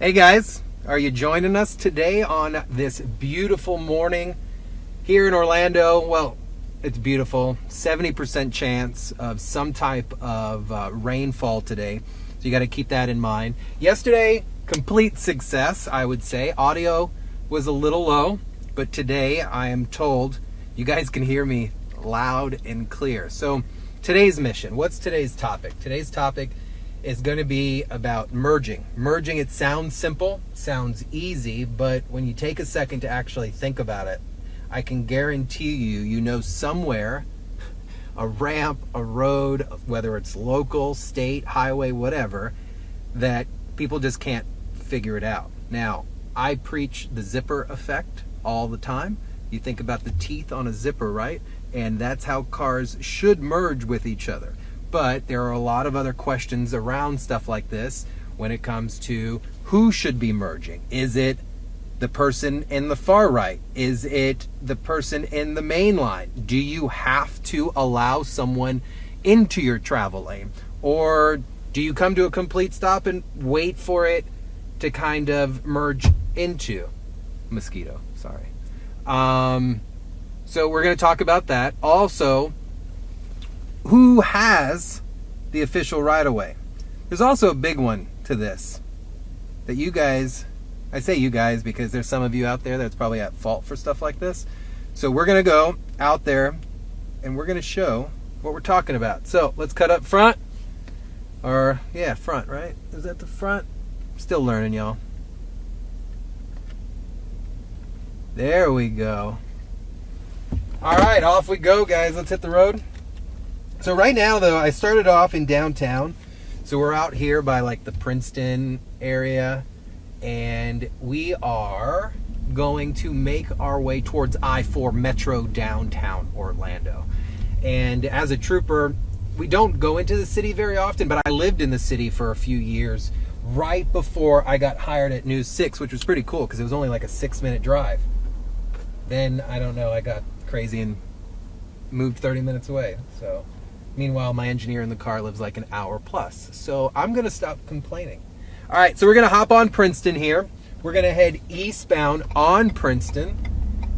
Hey guys, are you joining us today on this beautiful morning here in Orlando? Well, it's beautiful. 70% chance of some type of rainfall today. So you got to keep that in mind. Yesterday, complete success, I would say. Audio was a little low, but today I am told you guys can hear me loud and clear. So today's mission, what's today's topic? Today's topic is going to be about merging. Merging, it sounds simple, sounds easy, but when you take a second to actually think about it, I can guarantee you know somewhere, a ramp, a road, whether it's local, state, highway, whatever, that people just can't figure it out. Now, I preach the zipper effect all the time. You think about the teeth on a zipper, right? And that's how cars should merge with each other. But there are a lot of other questions around stuff like this when it comes to who should be merging. Is it the person in the far right? Is it the person in the main line? Do you have to allow someone into your travel lane? Or do you come to a complete stop and wait for it to kind of merge into? Mosquito, sorry. So we're going to talk about that. Also, who has the official right-of-way? There's also a big one to this that you guys, I say you guys because there's some of you out there that's probably at fault for stuff like this. So we're going to go out there and we're going to show what we're talking about. So let's cut up front. Or, yeah, front, right? Is that the front? Still learning, y'all. There we go. All right, off we go, guys. Let's hit the road. So right now, though, I started off in downtown. So we're out here by like the Princeton area, and we are going to make our way towards I-4 Metro downtown Orlando. And as a trooper, we don't go into the city very often, but I lived in the city for a few years right before I got hired at News 6, which was pretty cool because it was only like a 6-minute drive. Then, I don't know, I got crazy and moved 30 minutes away. So meanwhile, my engineer in the car lives like an hour plus. So I'm going to stop complaining. All right, so we're going to hop on Princeton here. We're going to head eastbound on Princeton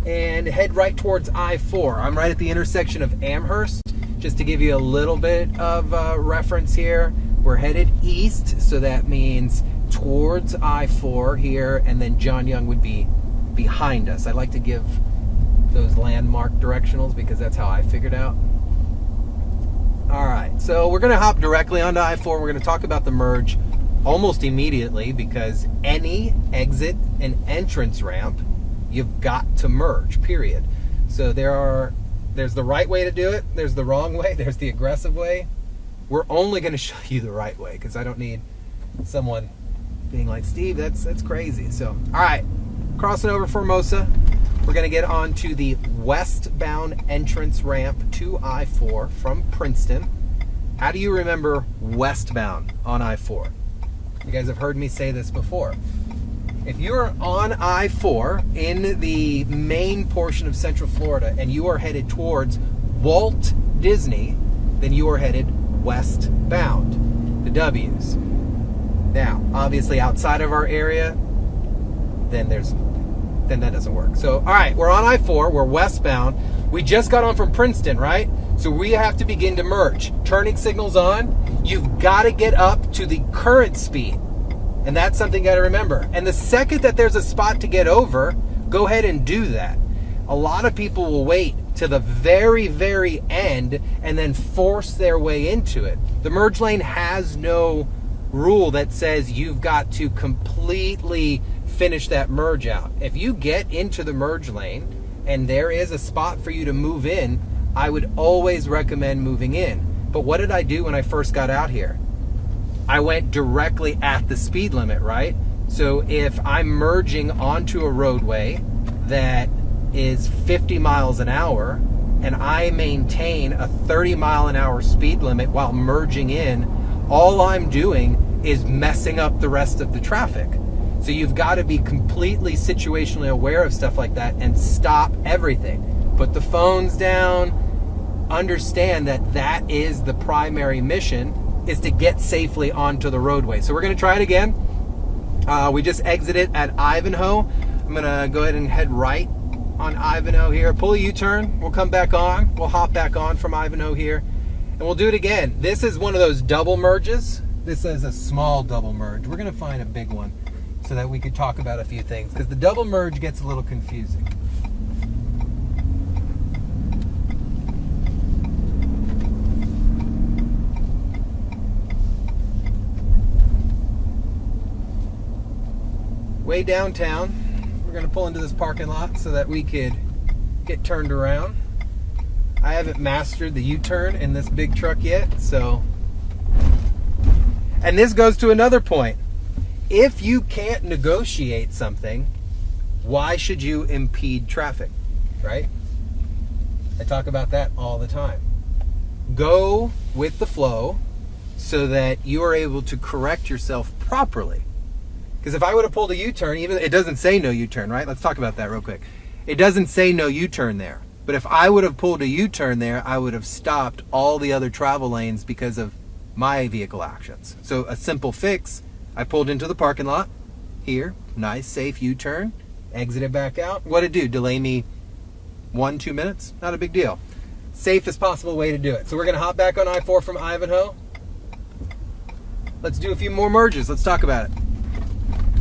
and head right towards I-4. I'm right at the intersection of Amherst. Just to give you a little bit of reference here, we're headed east, so that means towards I-4 here, and then John Young would be behind us. I like to give those landmark directionals because that's how I figured out. All right, so we're going to hop directly onto I-4. We're going to talk about the merge almost immediately because any exit and entrance ramp, you've got to merge, period. So there's the right way to do it, there's the wrong way, there's the aggressive way. We're only going to show you the right way because I don't need someone being like, Steve, that's crazy. So, all right, crossing over Formosa. We're going to get onto the westbound entrance ramp to I-4 from Princeton. How do you remember westbound on I-4? You guys have heard me say this before. If you're on I-4 in the main portion of Central Florida and you are headed towards Walt Disney, then you are headed westbound, the W's. Now, obviously outside of our area, then that doesn't work. So, all right, we're on I-4, we're westbound. We just got on from Princeton, right? So we have to begin to merge. Turning signals on, you've got to get up to the current speed. And that's something you got to remember. And the second that there's a spot to get over, go ahead and do that. A lot of people will wait to the very, very end and then force their way into it. The merge lane has no rule that says you've got to completely finish that merge out. If you get into the merge lane and there is a spot for you to move in, I would always recommend moving in. But what did I do when I first got out here? I went directly at the speed limit, right? So if I'm merging onto a roadway that is 50 miles an hour and I maintain a 30 mile an hour speed limit while merging in, all I'm doing is messing up the rest of the traffic. So you've got to be completely situationally aware of stuff like that and stop everything. Put the phones down, understand that that is the primary mission, is to get safely onto the roadway. So we're going to try it again. We just exited at Ivanhoe. I'm gonna go ahead and head right on Ivanhoe here. Pull a U-turn. We'll come back on. We'll hop back on from Ivanhoe here, and we'll do it again. This is one of those double merges. This is a small double merge. We're gonna find a big one so that we could talk about a few things, because the double merge gets a little confusing. Way downtown, we're gonna pull into this parking lot so that we could get turned around. I haven't mastered the U-turn in this big truck yet, so. And this goes to another point. If you can't negotiate something, why should you impede traffic, right? I talk about that all the time. Go with the flow so that you are able to correct yourself properly. Because if I would have pulled a U-turn, even it doesn't say no U-turn, right? Let's talk about that real quick. It doesn't say no U-turn there. But if I would have pulled a U-turn there, I would have stopped all the other travel lanes because of my vehicle actions. So a simple fix, I pulled into the parking lot here, nice, safe U-turn, exited back out. What'd it do? Delay me 1-2 minutes? Not a big deal. Safest possible way to do it. So we're gonna hop back on I-4 from Ivanhoe. Let's do a few more merges. Let's talk about it.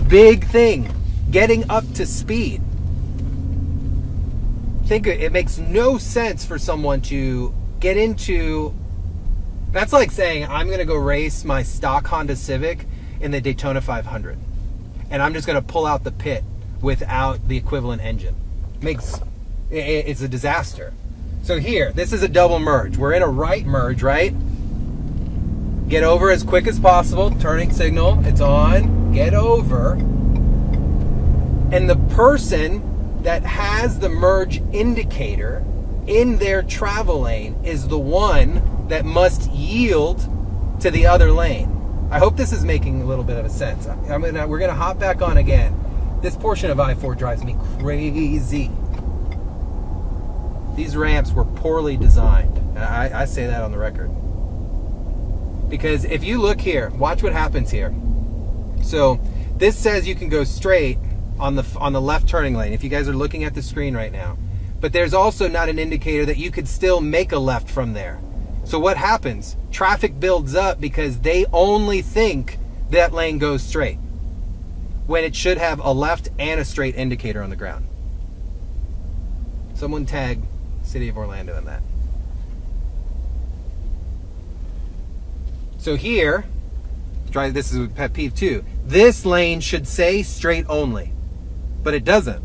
Big thing, getting up to speed. Think it makes no sense for someone to get into. That's like saying I'm going to go race my stock Honda Civic in the Daytona 500, and I'm just going to pull out the pit without the equivalent engine. It's a disaster. So here, this is a double merge. We're in a right merge, right? Get over as quick as possible. Turning signal, it's on. Get over. And the person that has the merge indicator in their travel lane is the one that must yield to the other lane. I hope this is making a little bit of a sense. We're gonna hop back on again. This portion of I-4 drives me crazy. These ramps were poorly designed. I say that on the record. Because if you look here, watch what happens here. So this says you can go straight on the left turning lane, if you guys are looking at the screen right now. But there's also not an indicator that you could still make a left from there. So what happens? Traffic builds up because they only think that lane goes straight, when it should have a left and a straight indicator on the ground. Someone tag City of Orlando in that. So here, this is a pet peeve too. This lane should say straight only, but it doesn't.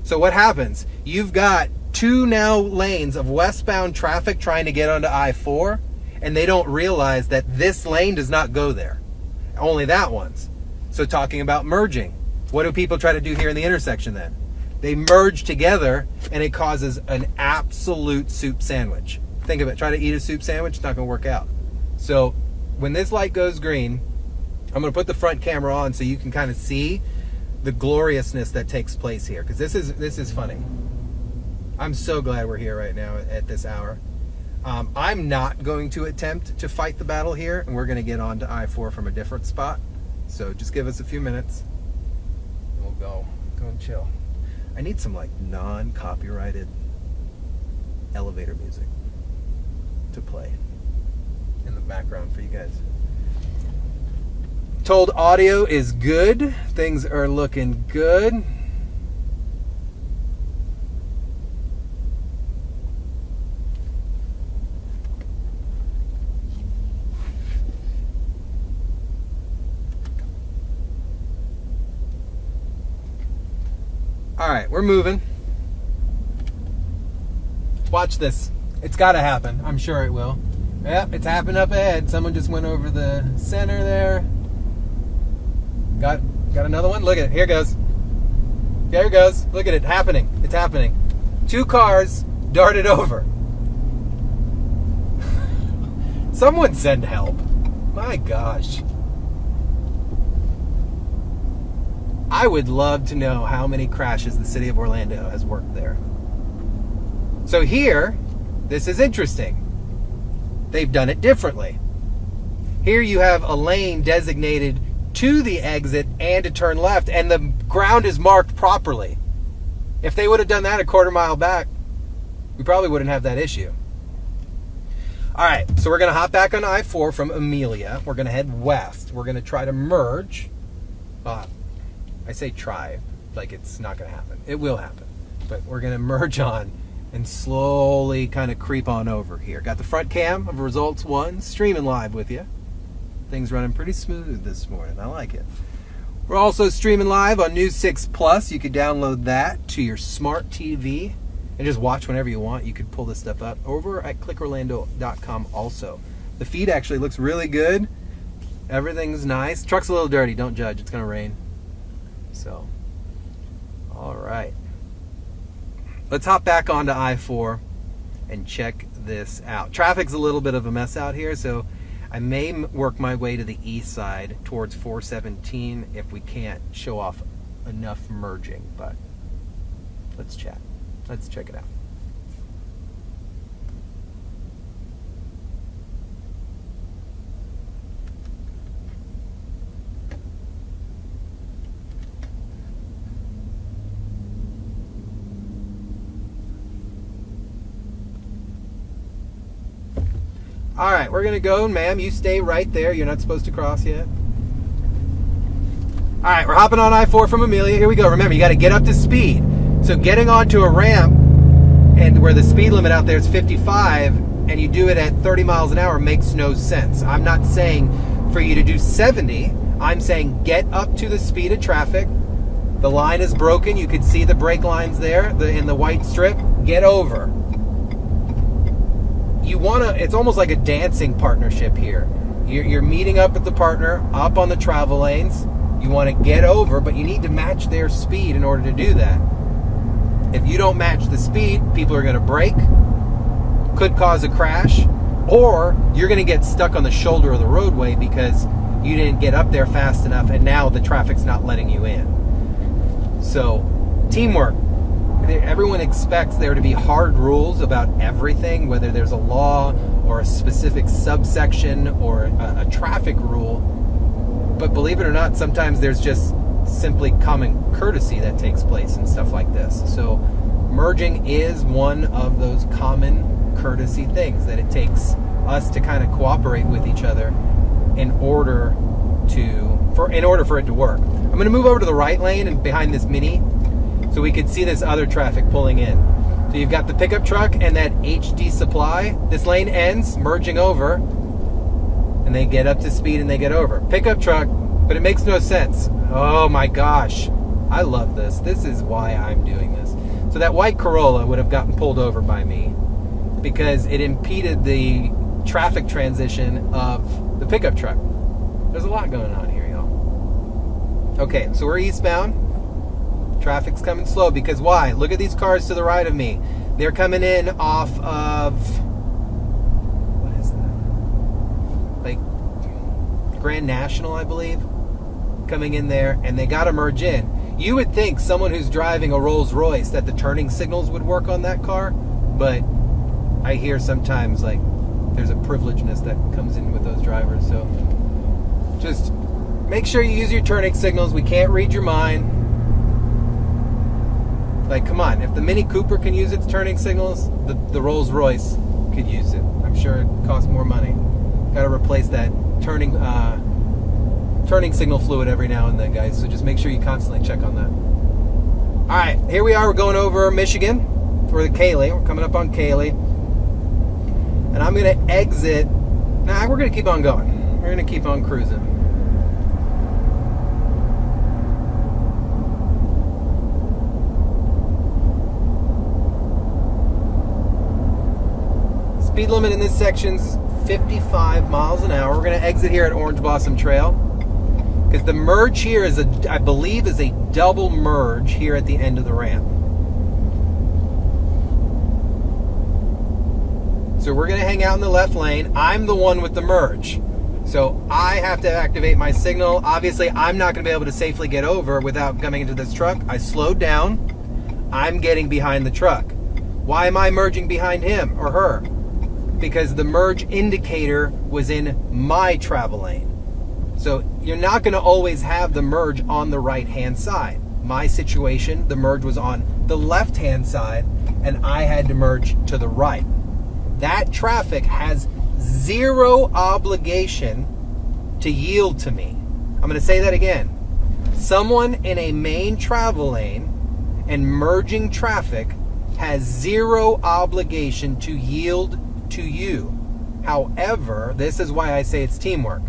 So what happens? You've got two now lanes of westbound traffic trying to get onto I-4, and they don't realize that this lane does not go there. Only that one's. So talking about merging, what do people try to do here in the intersection then? They merge together, and it causes an absolute soup sandwich. Think of it. Try to eat a soup sandwich, it's not going to work out. So when this light goes green, I'm going to put the front camera on so you can kind of see the gloriousness that takes place here, because this is funny. I'm so glad we're here right now at this hour. I'm not going to attempt to fight the battle here, and we're going to get on to I-4 from a different spot. So just give us a few minutes, and we'll go and chill. I need some like non-copyrighted elevator music to play in the background for you guys. Told audio is good. Things are looking good. All right, we're moving. Watch this. It's got to happen. I'm sure it will. Yep, it's happened up ahead. Someone just went over the center there. Got another one? Look at it. Here it goes. There it goes. Look at it happening. It's happening. Two cars darted over. Someone send help. My gosh. I would love to know how many crashes the city of Orlando has worked there. So here, this is interesting. They've done it differently. Here you have a lane designated to the exit and to turn left, and the ground is marked properly. If they would have done that a quarter mile back, we probably wouldn't have that issue. All right, so we're going to hop back on I-4 from Amelia. We're going to head west. We're going to try to merge. I say try, like it's not going to happen. It will happen. But we're going to merge on and slowly kind of creep on over here. Got the front cam of Results 1 streaming live with you. Things running pretty smooth this morning. I like it. We're also streaming live on News 6 Plus. You could download that to your smart TV and just watch whenever you want. You could pull this stuff up over at clickorlando.com also. The feed actually looks really good. Everything's nice. Truck's a little dirty. Don't judge. It's going to rain. So, all right. Let's hop back onto I-4 and check this out. Traffic's a little bit of a mess out here, so I may work my way to the east side towards 417 if we can't show off enough merging, but let's chat. Let's check it out. All right, we're gonna go, ma'am. You stay right there. You're not supposed to cross yet. All right, we're hopping on I-4 from Amelia. Here we go. Remember, you got to get up to speed. So getting onto a ramp and where the speed limit out there is 55 and you do it at 30 miles an hour makes no sense. I'm not saying for you to do 70. I'm saying get up to the speed of traffic. The line is broken. You can see the brake lines there in the white strip. Get over. You want to, it's almost like a dancing partnership here. You're meeting up with the partner up on the travel lanes. You want to get over, but you need to match their speed in order to do that. If you don't match the speed, people are going to brake, could cause a crash, or you're going to get stuck on the shoulder of the roadway because you didn't get up there fast enough and now the traffic's not letting you in. So, teamwork. Everyone expects there to be hard rules about everything, whether there's a law or a specific subsection or a traffic rule. But believe it or not, sometimes there's just simply common courtesy that takes place and stuff like this. So merging is one of those common courtesy things that it takes us to kind of cooperate with each other in order for it to work. I'm going to move over to the right lane and behind this Mini so we can see this other traffic pulling in. So you've got the pickup truck and that HD Supply. This lane ends, merging over, and they get up to speed and they get over. Pickup truck, but it makes no sense. Oh my gosh. I love this. This is why I'm doing this. So that white Corolla would have gotten pulled over by me because it impeded the traffic transition of the pickup truck. There's a lot going on here, y'all. Okay, so we're eastbound. Traffic's coming slow because why? Look at these cars to the right of me. They're coming in off of, what is that? Like Grand National, I believe. Coming in there, and they got to merge in. You would think someone who's driving a Rolls Royce that the turning signals would work on that car, but I hear sometimes like there's a privilegedness that comes in with those drivers. So just make sure you use your turning signals. We can't read your mind. Like, come on, if the Mini Cooper can use its turning signals, the Rolls Royce could use it. I'm sure it costs more money. Got to replace that turning signal fluid every now and then, guys. So just make sure you constantly check on that. All right, here we are. We're going over Michigan for the Cayley. We're coming up on Cayley. And I'm going to exit. Nah, we're going to keep on going. We're going to keep on cruising. Speed limit in this section's 55 miles an hour. We're going to exit here at Orange Blossom Trail because the merge here is I believe is a double merge here at the end of the ramp. So we're going to hang out in the left lane. I'm the one with the merge. So I have to activate my signal. Obviously, I'm not going to be able to safely get over without coming into this truck. I slowed down. I'm getting behind the truck. Why am I merging behind him or her? Because the merge indicator was in my travel lane. So you're not going to always have the merge on the right-hand side. My situation, the merge was on the left-hand side, and I had to merge to the right. That traffic has zero obligation to yield to me. I'm going to say that again. Someone in a main travel lane and merging traffic has zero obligation to yield to you. However, this is why I say it's teamwork.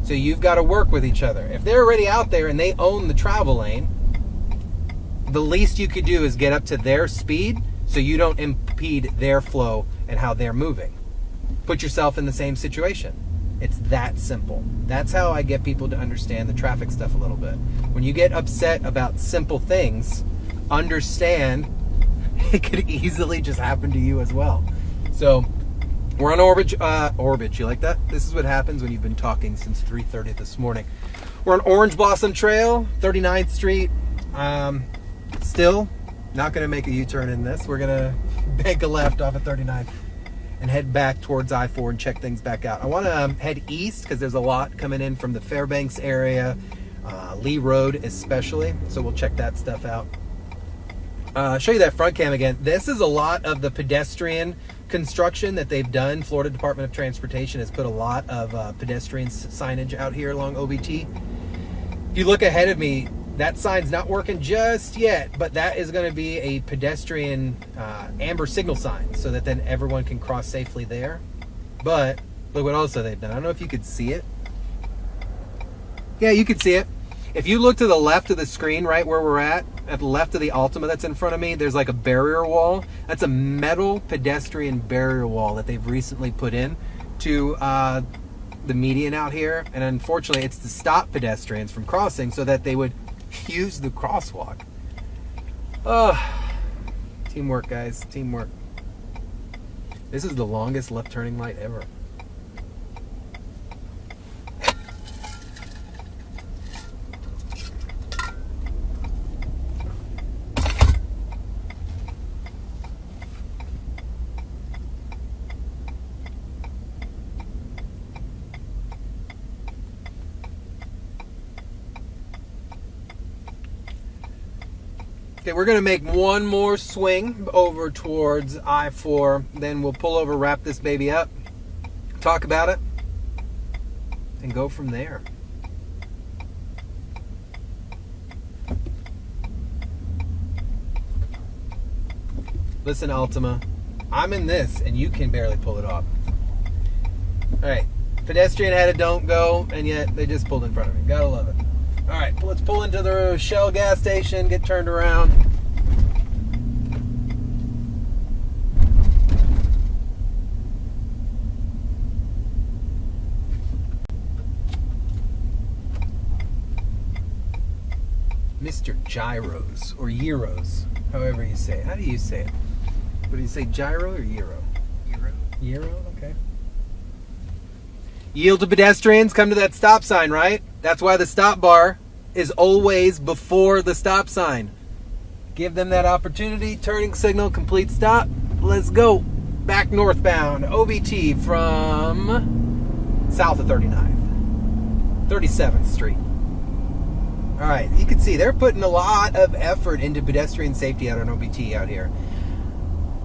So you've got to work with each other. If they're already out there and they own the travel lane, the least you could do is get up to their speed so you don't impede their flow and how they're moving. Put yourself in the same situation. It's that simple. That's how I get people to understand the traffic stuff a little bit. When you get upset about simple things, understand it could easily just happen to you as well. So we're on Orbit. You like that? This is what happens when you've been talking since 3:30 this morning. We're on Orange Blossom Trail, 39th Street. Still not going to make a U-turn in this. We're going to bank a left off of 39th and head back towards I-4 and check things back out. I want to head east because there's a lot coming in from the Fairbanks area, Lee Road especially. So we'll check that stuff out. Show you that front cam again. This is a lot of the pedestrian construction that they've done. Florida Department of Transportation has put a lot of pedestrian signage out here along OBT. If you look ahead of me, that sign's not working just yet, but that is going to be a pedestrian amber signal sign so that then everyone can cross safely there. But look what also they've done. I don't know if you could see it. Yeah, you can see it. If you look to the left of the screen, right where we're at the left of the Altima that's in front of me, there's like a barrier wall. That's a metal pedestrian barrier wall that they've recently put in to the median out here. And unfortunately, it's to stop pedestrians from crossing so that they would use the crosswalk. Teamwork, guys, teamwork. This is the longest left turning light ever. Okay, we're going to make one more swing over towards I-4, then we'll pull over, wrap this baby up, talk about it, and go from there. Listen, Altima, I'm in this, and you can barely pull it off. All right, pedestrian had a don't go, and yet they just pulled in front of me. Gotta love it. All right, let's pull into the Shell gas station, get turned around. Mr. Gyros, or Euros, however you say it. How do you say it? What do you say, gyro or euro? Euro. Euro, okay. Yield to pedestrians, come to that stop sign, right? That's why the stop bar is always before the stop sign. Give them that opportunity. Turning signal, complete stop. Let's go. Back northbound. OBT from south of 39th. 37th Street. All right, you can see they're putting a lot of effort into pedestrian safety out on OBT out here.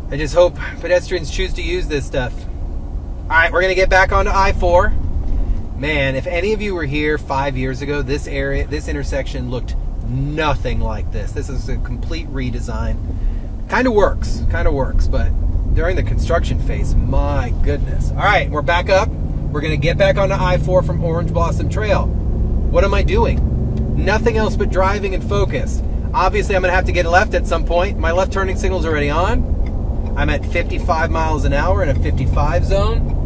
I just hope pedestrians choose to use this stuff. All right, we're going to get back onto I-4. Man, if any of you were here 5 years ago, this area, this intersection looked nothing like this. This is a complete redesign. Kind of works, but during the construction phase, my goodness. All right, we're back up. We're going to get back onto I-4 from Orange Blossom Trail. What am I doing? Nothing else but driving and focus. Obviously, I'm going to have to get left at some point. My left turning signal's already on. I'm at 55 miles an hour in a 55 zone.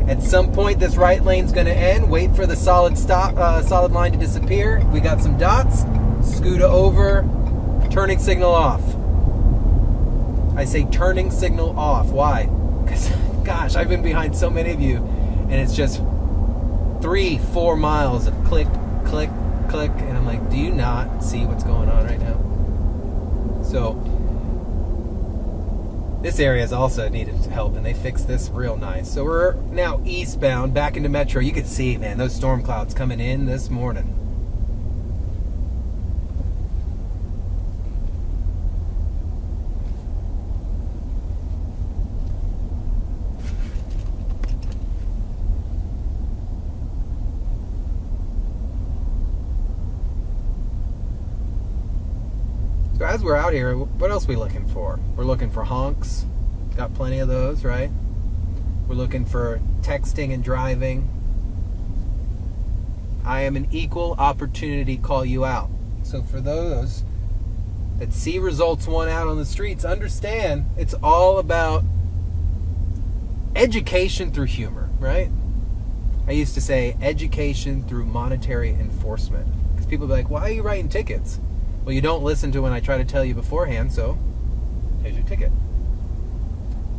At some point, this right lane's going to end. Wait for the solid line to disappear. We got some dots. Scoot over. Turning signal off. I say turning signal off. Why? Because, gosh, I've been behind so many of you, and it's just 3-4 miles of click, click, click, and I'm like, do you not see what's going on right now? So This area has also needed help, and they fixed this real nice. So we're now eastbound back into Metro. You can see, man, those storm clouds coming in this morning. So as we're out here, what else are we looking for? We're looking for honks. Got plenty of those, right? We're looking for texting and driving. I am an equal opportunity call you out. So for those that see results won out on the streets, understand it's all about education through humor, right? I used to say education through monetary enforcement. Because people be like, why are you writing tickets? Well, you don't listen to when I try to tell you beforehand, so here's your ticket.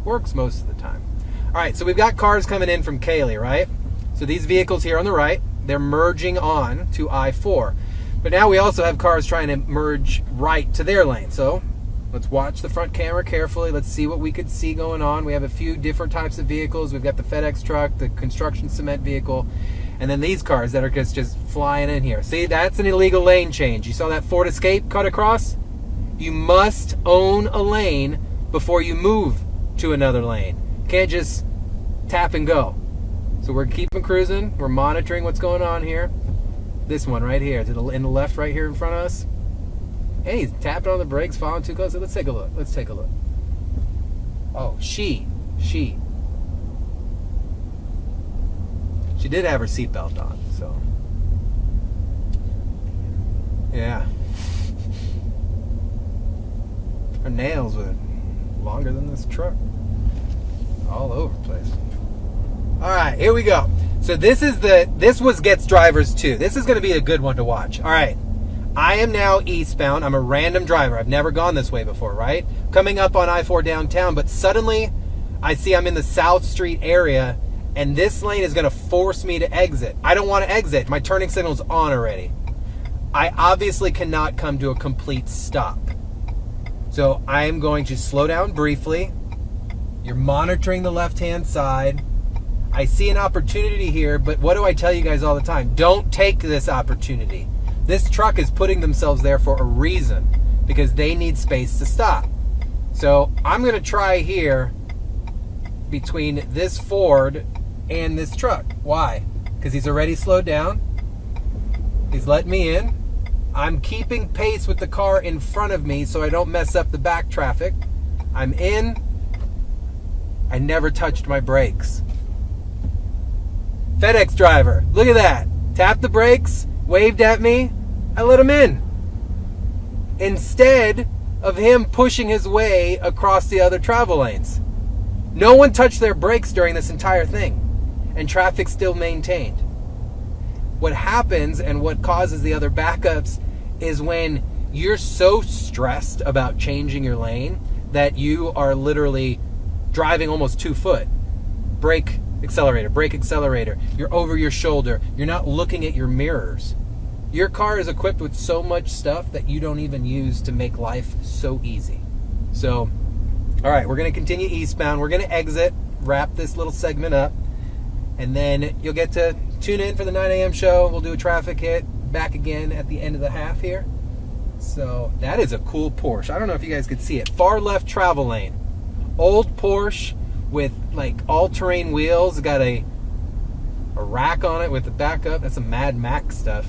Works most of the time. All right, so we've got cars coming in from Kaylee, right? So these vehicles here on the right, they're merging on to I-4. But now we also have cars trying to merge right to their lane. So let's watch the front camera carefully. Let's see what we could see going on. We have a few different types of vehicles. We've got the FedEx truck, the construction cement vehicle, and then these cars that are just flying in here. See, that's an illegal lane change. You saw that Ford Escape cut across? You must own a lane before you move to another lane. Can't just tap and go. So we're keeping cruising. We're monitoring what's going on here. This one right here, in the left right here in front of us. Hey, he's tapping on the brakes, following too close. Let's take a look. Let's take a look. Oh, she did have her seatbelt on, so yeah. Her nails were longer than this truck. All over the place. All right, here we go. So this was gets drivers too. This is going to be a good one to watch. All right, I am now eastbound. I'm a random driver. I've never gone this way before, right? Coming up on I-4 downtown, but suddenly I see I'm in the South Street area, and this lane is going to force me to exit. I don't want to exit. My turning signal's on already. I obviously cannot come to a complete stop. So I am going to slow down briefly. You're monitoring the left-hand side. I see an opportunity here, but what do I tell you guys all the time? Don't take this opportunity. This truck is putting themselves there for a reason, because they need space to stop. So I'm going to try here between this Ford and this truck. Why? Because he's already slowed down. He's letting me in. I'm keeping pace with the car in front of me so I don't mess up the back traffic. I'm in. I never touched my brakes. FedEx driver, look at that. Tapped the brakes, waved at me. I let him in. Instead of him pushing his way across the other travel lanes. No one touched their brakes during this entire thing, and traffic still maintained. What happens and what causes the other backups is when you're so stressed about changing your lane that you are literally driving almost 2 foot. Brake, accelerator. You're over your shoulder. You're not looking at your mirrors. Your car is equipped with so much stuff that you don't even use to make life so easy. So, all right, we're going to continue eastbound. We're going to exit, wrap this little segment up, and then you'll get to tune in for the 9 a.m. show. We'll do a traffic hit back again at the end of the half here. So that is a cool Porsche. I don't know if you guys could see it. Far left travel lane. Old Porsche with like all-terrain wheels. Got a rack on it with the backup. That's some Mad Max stuff.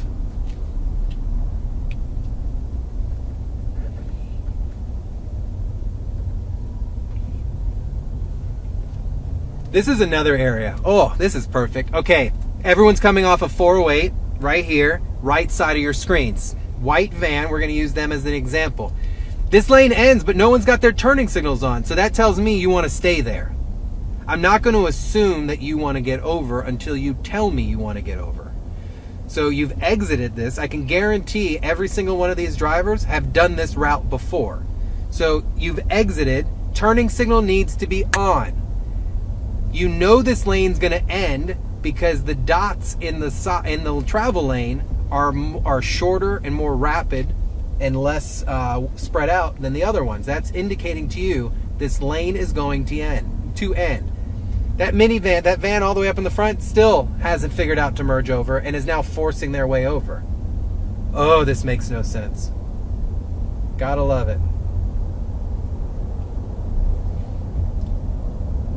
This is another area. Oh, this is perfect. Okay, everyone's coming off of 408 right here, right side of your screens. White van, we're going to use them as an example. This lane ends, but no one's got their turning signals on, so that tells me you want to stay there. I'm not going to assume that you want to get over until you tell me you want to get over. So you've exited this. I can guarantee every single one of these drivers have done this route before. So you've exited, turning signal needs to be on. You know this lane's going to end because the dots in the travel lane are shorter and more rapid and less spread out than the other ones. That's indicating to you This lane is going to end. That minivan, that van all the way up in the front, still hasn't figured out to merge over and is now forcing their way over. Oh, this makes no sense. Gotta love it.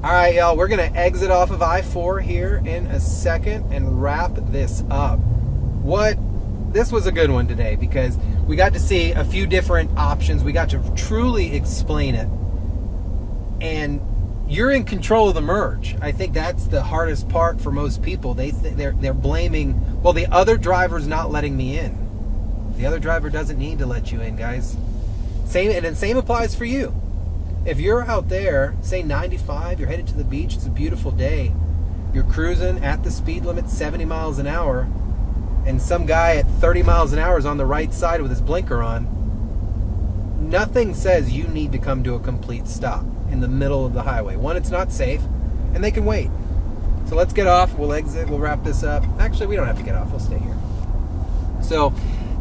All right, y'all, we're going to exit off of I-4 here in a second and wrap this up. This was a good one today because we got to see a few different options. We got to truly explain it. And you're in control of the merge. I think that's the hardest part for most people. They're blaming, well, the other driver's not letting me in. The other driver doesn't need to let you in, guys. Same applies for you. If you're out there, say 95, you're headed to the beach, it's a beautiful day, you're cruising at the speed limit 70 miles an hour, and some guy at 30 miles an hour is on the right side with his blinker on, nothing says you need to come to a complete stop in the middle of the highway. One, it's not safe, and they can wait. So let's get off, we'll exit, we'll wrap this up. Actually, we don't have to get off, we'll stay here. So,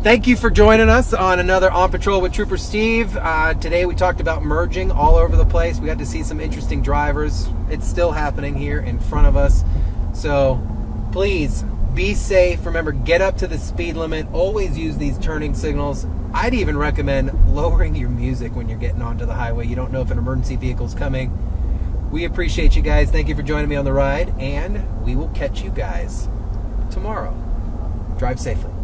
thank you for joining us on another On Patrol with Trooper Steve. Today we talked about merging all over the place. We got to see some interesting drivers. It's still happening here in front of us. So please be safe. Remember, get up to the speed limit. Always use these turning signals. I'd even recommend lowering your music when you're getting onto the highway. You don't know if an emergency vehicle's coming. We appreciate you guys. Thank you for joining me on the ride, and we will catch you guys tomorrow. Drive safely.